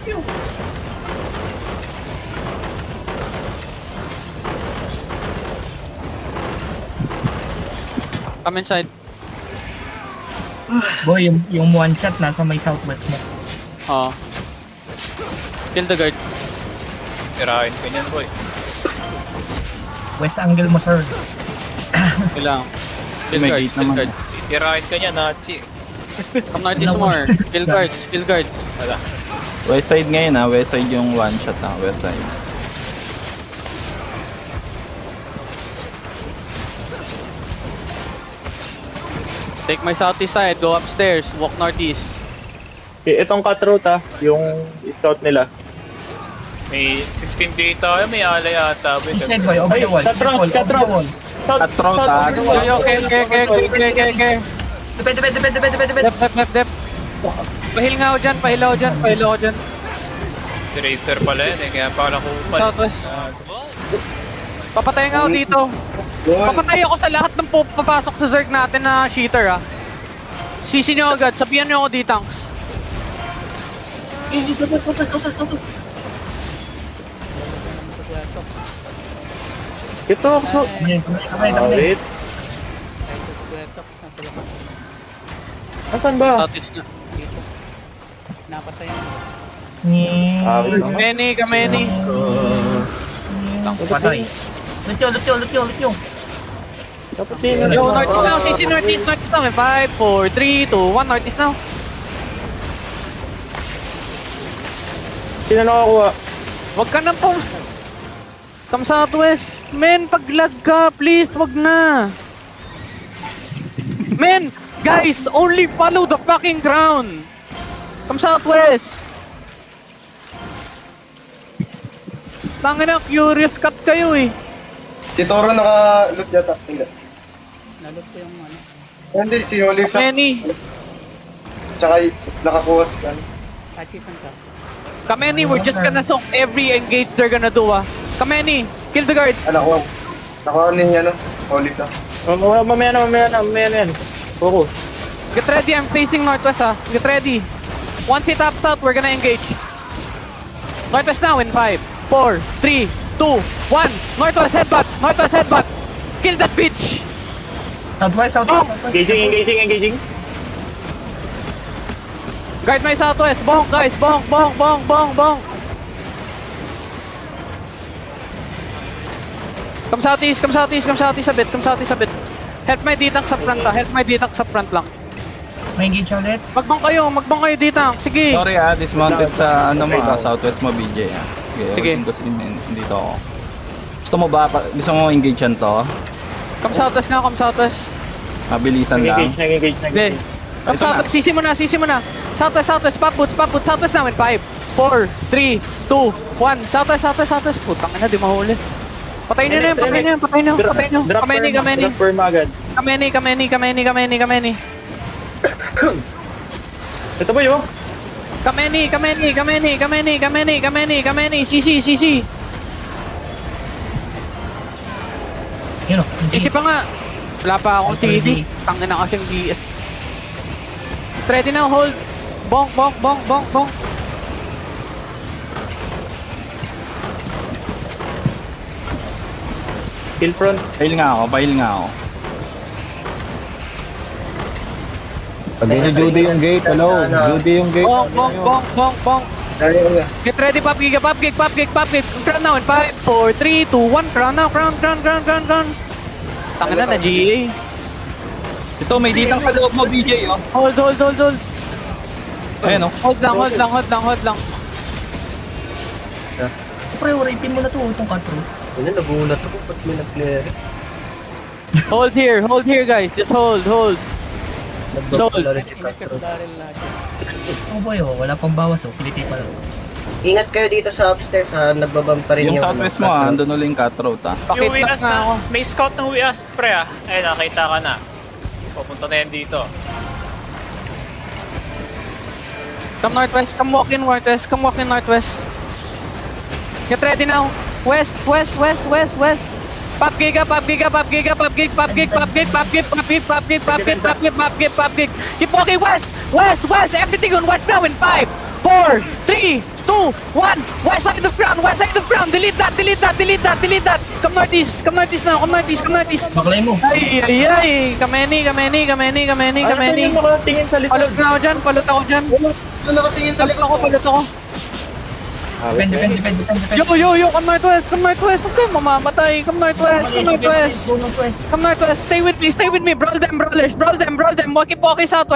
Come inside. Boy, yung one shot nasa may southwest mo. Oo. Kill the guard. Tirahin ka niyan, boy. West angle mo, sir. Kailangan. Kill May guard, gate kill naman. guard. Tirahin ka niyan, Nachi. Come northeast more. Kill guards, kill guards. Wala. West side ngayon ha, west side yung one shot ha, west side. Take my southeast side, go upstairs, walk northeast. Itong cutthroat yung scout nila. May 15 data, may alay ata. East side, boy. Over the wall. Cutthroat, Over the cutthroat. wall. Cutthroat Okay. Dep. Pahil nga ako dyan, pahil ako dyan. Si Razer pala yun kaya pala kupal. Southwest. Papatay nga ako dito. Papatay ako sa lahat ng papasok sa Zerg natin na cheater Sisi nyo agad, sabihan nyo ako D-tanks. Ito, so. Kamay. Wait. Asan ba? Southeast na. Kameni. Patay. Lut yung. Dapat din. Yo, northeast now, sisi northeast now. 5, 4, 3, 2, 1, northeast now. Sino nakakuha? Wag ka na po. Come southwest. Men, pag lag ka, please, wag na. Men, guys, only follow the fucking ground. Come southwest. Tangina, curious cut kayo eh. Si Toro naka-loot yata. Hindi. Nalot ko yung ano. Hindi, si Olive na. Kameni. Tsaka nakakuha si ano. Atchison ka. Kameni, we're just gonna soak every engage they're gonna do Kameni, kill the guard. Nakuha. Nakuha niya ano. Olive na. Mamaya na yan. Focus. Get ready, I'm facing northwest Get ready. Once it taps out, we're gonna engage. Northwest now in 5, 4, 3, 2, 1. Northwest headbutt. Kill that bitch. Southwest. Engaging. Guard my southwest. Bonk, guys. Bonk. Come southeast a bit. Help my D-tank sa front lang. May engage ulit. Magbang kayo D-tank. Sige. Sorry dismounted sa ano mo southwest mo BJ Sige. Dito ako. Gusto mo ba, gusto mo engage yan to? Come southwest. Mabilisan lang. Nag-engage. Hindi. Come southwest. Sisi mo na. Southwest. Pop boots. Southwest now in 5, 4, 3, 2, 1. Southwest. Putang ina, di mahuli. Patay nyo. Kameni. Drop firm agad. Kameni. Ito ba yun? Kameni. Sisi. Yun o. Sisi pa nga. Wala pa akong CD. Tangina kasing DS. Ready now, hold. Bonk. Kill front. Bail nga ako. Pag Judy yung gate, hello. Judy yung gate. Bonk. Get ready, pop gig. Crown now in 5, 4, 3, 2, 1. Crown now. Tangina na GA. Ito, may ditang sa loob mo BJ Hold. Ayan Hold lang. Pre, rapin mo na to. Itong cutthroat. Ano, nagulat ako. Ba't may nag-clear? Hold here guys. Just hold. Sold. Barrel lahat. Oh boy, wala pang bawas Kiliti pa lang. Ingat kayo dito sa upstairs nagbabam pa rin Yung yung southwest mo andun ulit yung cutthroat Yung Pakit Wias nga ako. na, may scout ng Wias pre Ayun, nakita ka na. Pupunta na yan dito. Come northwest. Come walk in northwest. Get ready now. West. Pop gig. Keep walking west. Everything on west now in 5, 4, 3, 2, 1. West side of ground, west side of ground. Delete that, delete that, delete that, delete that. Come northeast now, come northeast, come northeast. Baklay mo. Ay, ay, ay. Kameni. Ano yung nakatingin sa likod? Palot na ako dyan, palot ako dyan. Ano nakatingin sa likod ko? Palot ako. Depende. Yo, come northwest. Huwag kayong mamamatay. Come northwest. Go northwest. Come northwest. Stay with me. Brawl them, brawlers. Brawl them. Walkie-walkie southwest.